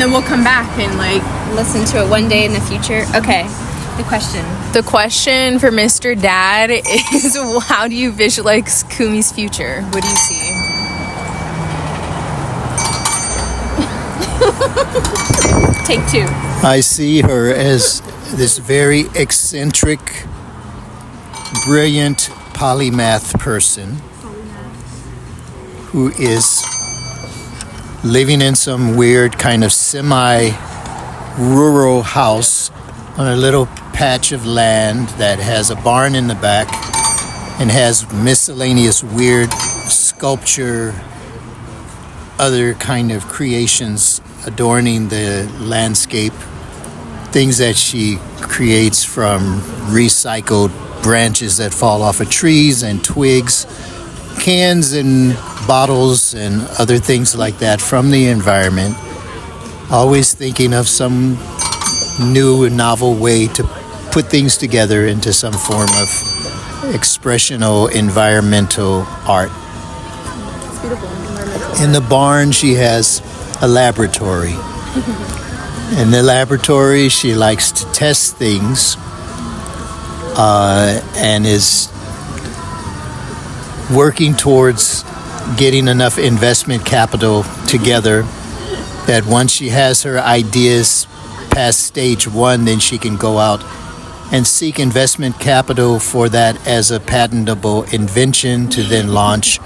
then we'll come back and like listen to it one day in the future. Okay. The question for Mr. Dad is, how do you visualize Kumi's future? What do you see? Take two. I see her as this very eccentric, brilliant polymath person who is living in some weird kind of semi-rural house on a little patch of land that has a barn in the back and has miscellaneous weird sculpture, other kind of creations adorning the landscape, things that she creates from recycled branches that fall off of trees and twigs, cans and bottles and other things like that from the environment, always thinking of some new and novel way to put things together into some form of expressional environmental art. It's beautiful. In the barn, she has a laboratory. In the laboratory, she likes to test things and is working towards getting enough investment capital together that once she has her ideas past stage one, then she can go out and seek investment capital for that as a patentable invention to then launch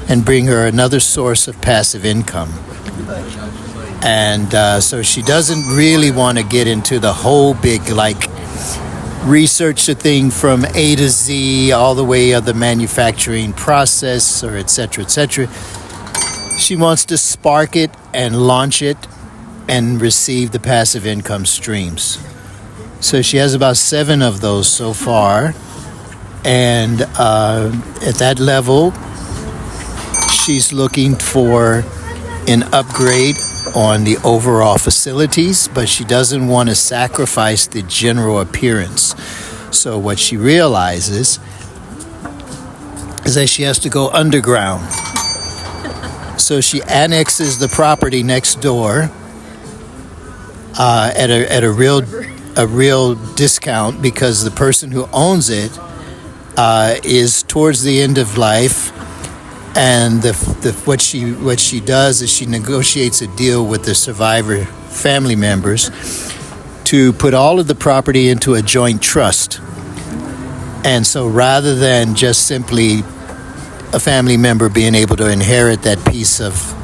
and bring her another source of passive income. And so she doesn't really want to get into the whole big, like, research the thing from A to Z, all the way of the manufacturing process, or et cetera, et cetera. She wants to spark it and launch it and receive the passive income streams. So she has about 7 of those so far. And at that level, she's looking for an upgrade on the overall facilities, but she doesn't want to sacrifice the general appearance. So what she realizes is that she has to go underground. So she annexes the property next door at a real discount, because the person who owns it is towards the end of life. And what she does is she negotiates a deal with the survivor family members to put all of the property into a joint trust. And so rather than just simply a family member being able to inherit that piece of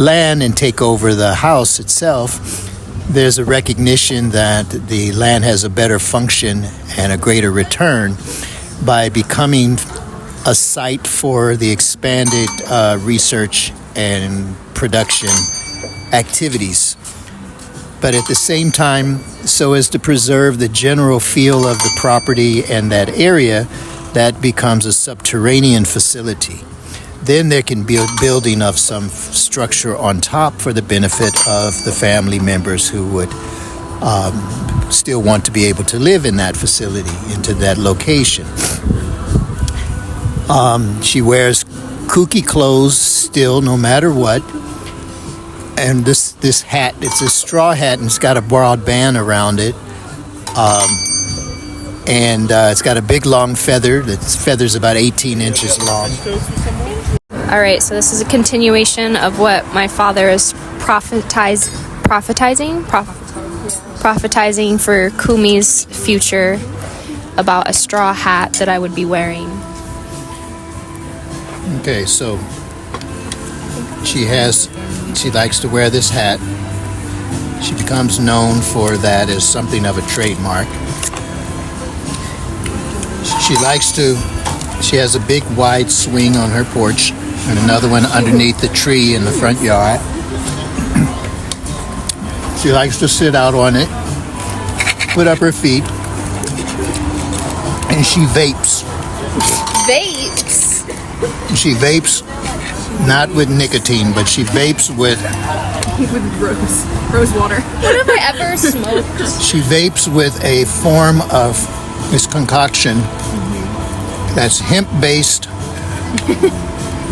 land and take over the house itself, there's a recognition that the land has a better function and a greater return by becoming a site for the expanded research and production activities. But at the same time, so as to preserve the general feel of the property and that area, that becomes a subterranean facility. Then there can be a building of some structure on top for the benefit of the family members who would still want to be able to live in that facility, into that location. She wears kooky clothes still, no matter what. And this hat, it's a straw hat, and it's got a broad band around it. And it's got a big long feather. The feather's about 18 inches long. All right, so this is a continuation of what my father is prophetizing for Kumi's future, about a straw hat that I would be wearing. Okay, so she likes to wear this hat. She becomes known for that as something of a trademark. She has a big wide swing on her porch and another one underneath the tree in the front yard. She likes to sit out on it, put up her feet, and she vapes. Vapes? She vapes not with nicotine, but she vapes with rose water. When have I ever smoked? She vapes with a form of this concoction that's hemp-based,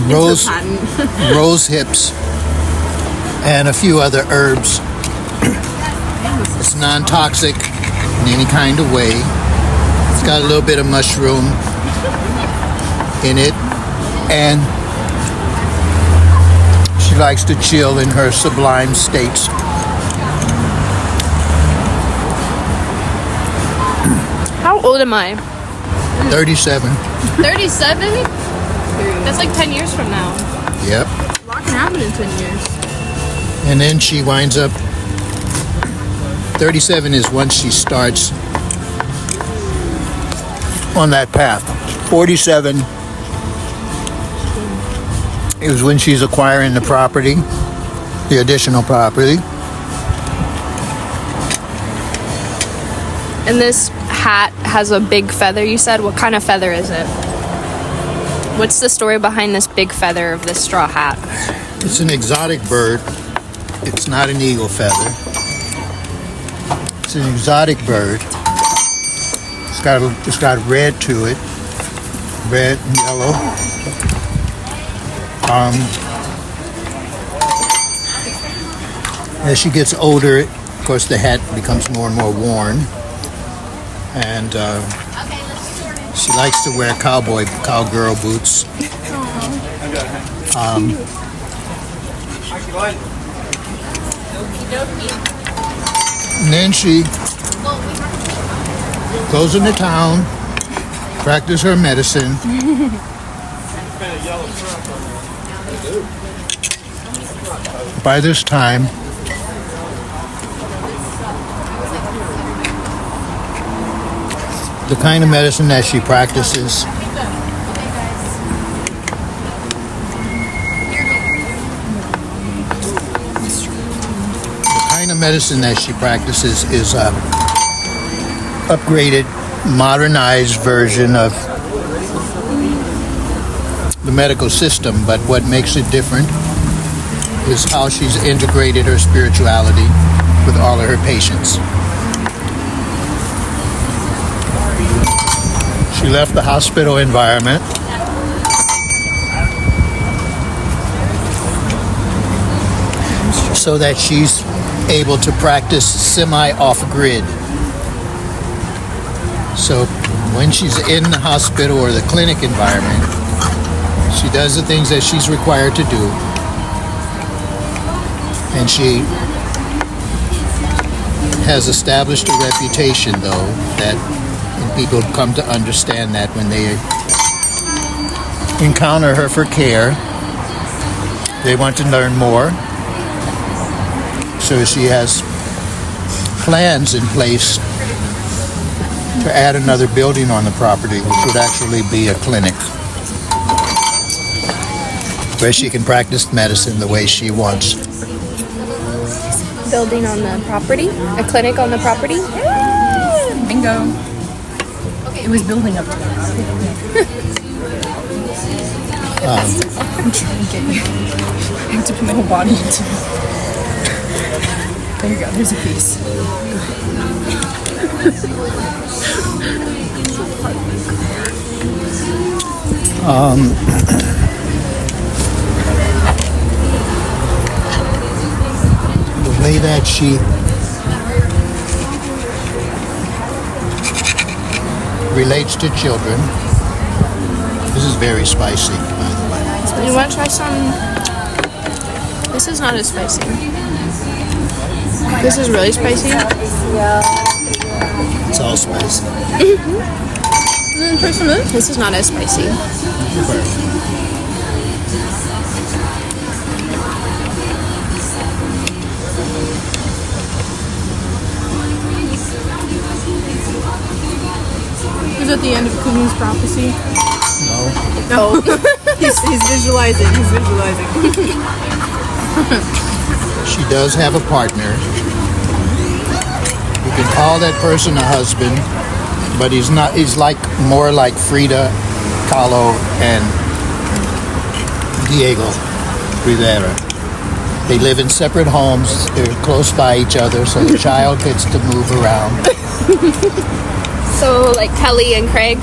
rose hips, and a few other herbs It's non-toxic in any kind of way. It's got a little bit of mushroom in it, and she likes to chill in her sublime states. How old am I? 37. 37? That's like 10 years from now. Yep. A lot can happen in 10 years. And then she winds up, 37 is once she starts on that path. 47 is when she's acquiring the property, the additional property. And this hat has a big feather, you said? What kind of feather is it? What's the story behind this big feather of this straw hat? It's an exotic bird. It's not an eagle feather. It's an exotic bird. It's got red to it, red and yellow. As she gets older, of course, the hat becomes more and more worn, and she likes to wear cowgirl boots. And then she goes into town, practice her medicine. By this time, the kind of medicine that she practices is a upgraded, modernized version of the medical system, but what makes it different is how she's integrated her spirituality with all of her patients. She left the hospital environment so that she's able to practice semi-off-grid. So when she's in the hospital or the clinic environment, she does the things that she's required to do, and she has established a reputation, though, that people come to understand that when they encounter her for care, they want to learn more. So she has plans in place to add another building on the property, which would actually be a clinic, where she can practice medicine the way she wants. Building on the property? A clinic on the property? Bingo. It was building up to that. I'm trying to get you. I have to put my whole body into it. There you go, there's a piece. The way that she relates to children. This is very spicy, by the way. You want to try some? This is not as spicy. This is really spicy. It's all spicy. Try some of this. This is not as spicy. Is that the end of Coven's prophecy? No. No. he's visualizing. He's visualizing. She does have a partner. You can call that person a husband, but he's not. He's more like Frida Kahlo and Diego Rivera. They live in separate homes. They're close by each other, so the child gets to move around. So, like Kelly and Craig?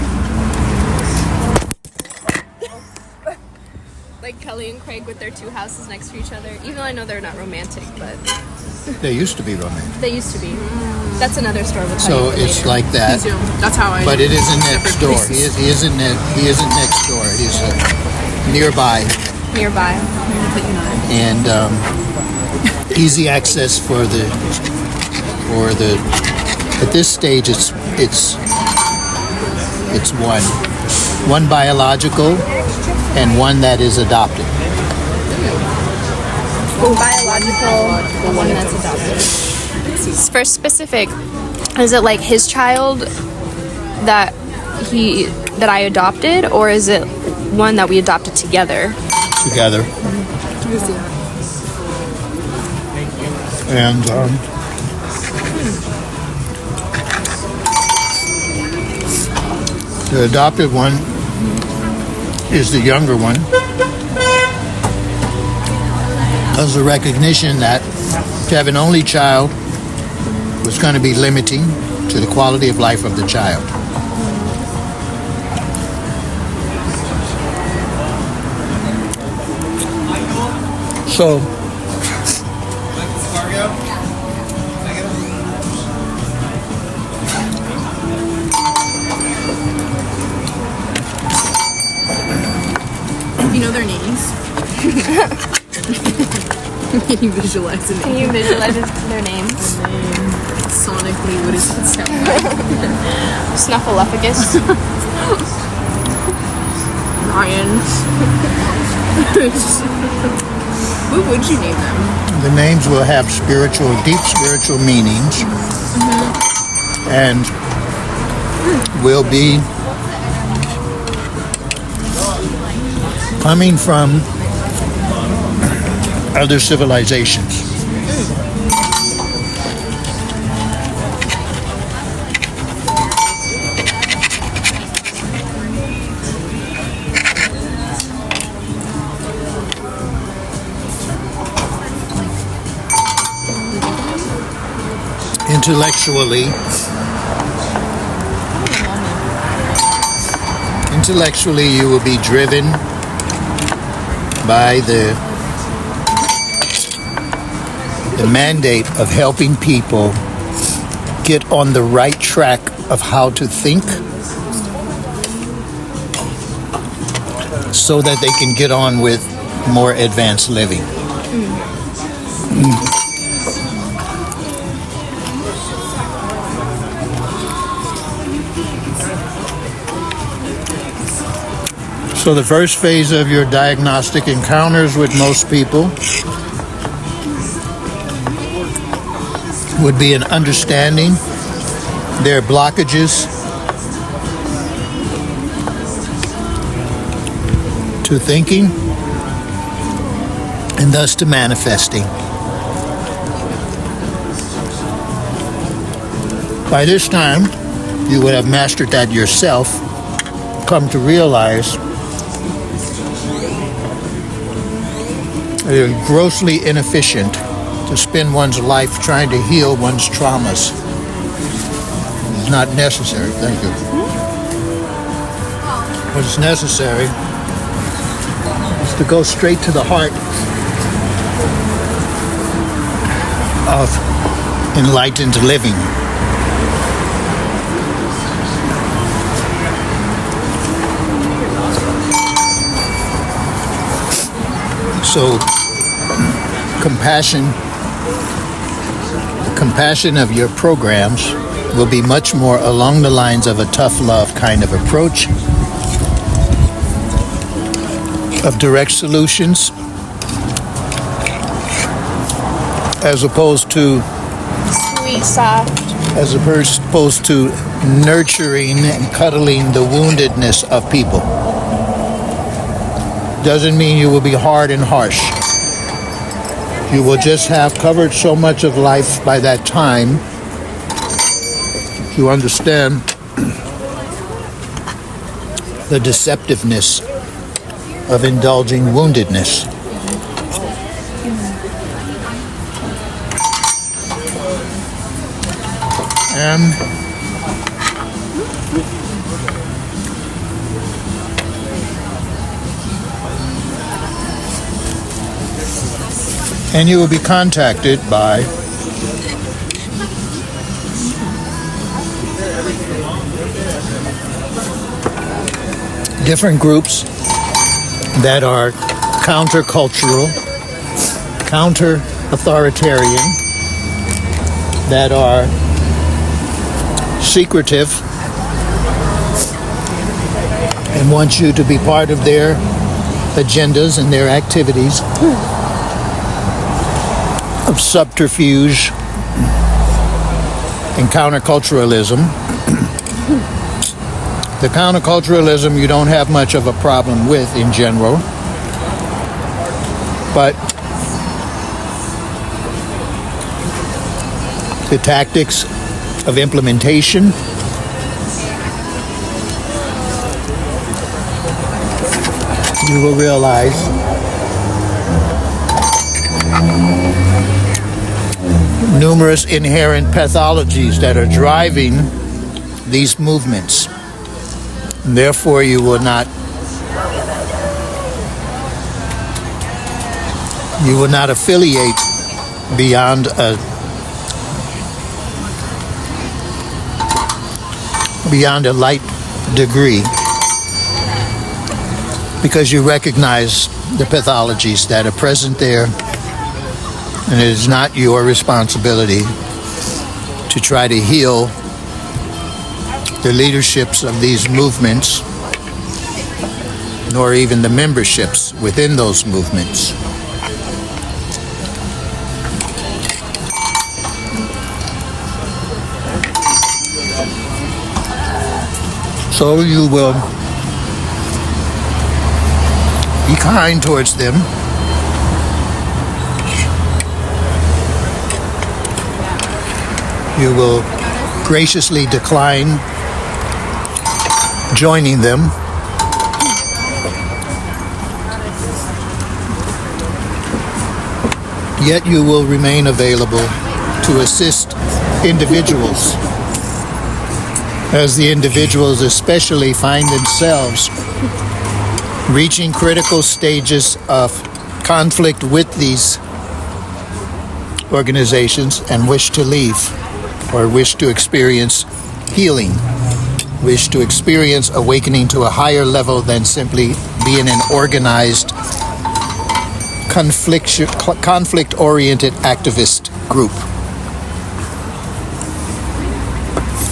Like Kelly and Craig with their two houses next to each other. Even though I know they're not romantic, but They used to be romantic. They used to be. That's another story. We'll tell So you it's later. like that. That's how I. But it isn't next Separate door. places. He isn't next door. He's nearby, Nearby. and easy access for the. At this stage, it's one biological, and one that is adopted. Biological, the one that's adopted. For specific, is it like his child that I adopted, or is it one that we adopted together? Together. And the adopted one is the younger one. There's a recognition that to have an only child was going to be limiting to the quality of life of the child. So, You know their names. Can you visualize it? Can you visualize their names? Sonically, what does it sound like? Snuffleupagus. Ryan. What would you name them? the names will have deep spiritual meanings, and will be coming from other civilizations. Intellectually, you will be driven by the mandate of helping people get on the right track of how to think, so that they can get on with more advanced living. So the first phase of your diagnostic encounters with most people would be an understanding their blockages to thinking and thus to manifesting. By this time, you would have mastered that yourself, come to realize it is grossly inefficient to spend one's life trying to heal one's traumas. It's not necessary. Thank you. What is necessary is to go straight to the heart of enlightened living. So, compassion of your programs will be much more along the lines of a tough love kind of approach, of direct solutions, as opposed to Sweet, soft. as opposed to nurturing and cuddling the woundedness of people. Doesn't mean you will be hard and harsh. You will just have covered so much of life by that time to understand the deceptiveness of indulging woundedness. And you will be contacted by different groups that are countercultural, counter-authoritarian, that are secretive, and want you to be part of their agendas and their activities of subterfuge and counterculturalism. The counterculturalism you don't have much of a problem with in general, but the tactics of implementation, you will realize numerous inherent pathologies that are driving these movements. And therefore, you will not affiliate beyond a light degree, because you recognize the pathologies that are present there, and it is not your responsibility to try to heal the leaderships of these movements, nor even the memberships within those movements. So you will be kind towards them. You will graciously decline joining them. Yet you will remain available to assist individuals, as the individuals especially find themselves reaching critical stages of conflict with these organizations and wish to leave, or wish to experience healing, wish to experience awakening to a higher level than simply being an organized, conflict-oriented activist group.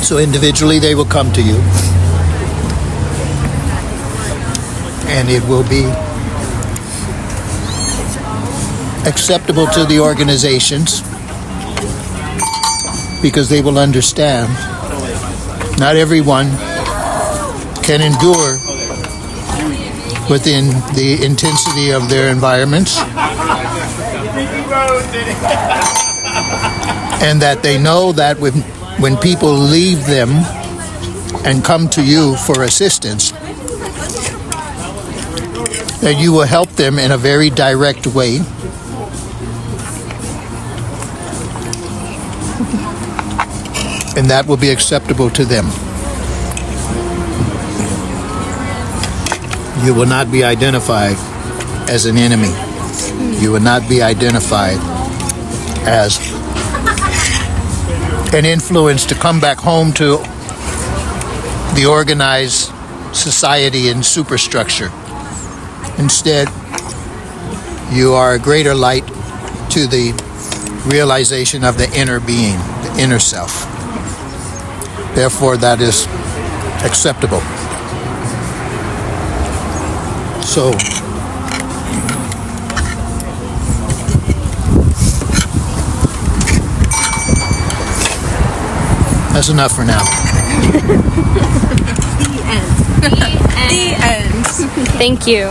So individually they will come to you, and it will be acceptable to the organizations, because they will understand not everyone can endure within the intensity of their environments, and that they know that when people leave them and come to you for assistance, that you will help them in a very direct way, and that will be acceptable to them. You will not be identified as an enemy. You will not be identified as an influence to come back home to the organized society and superstructure. Instead, you are a greater light to the realization of the inner being, the inner self. Therefore, that is acceptable. So, that's enough for now. The end. Thank you.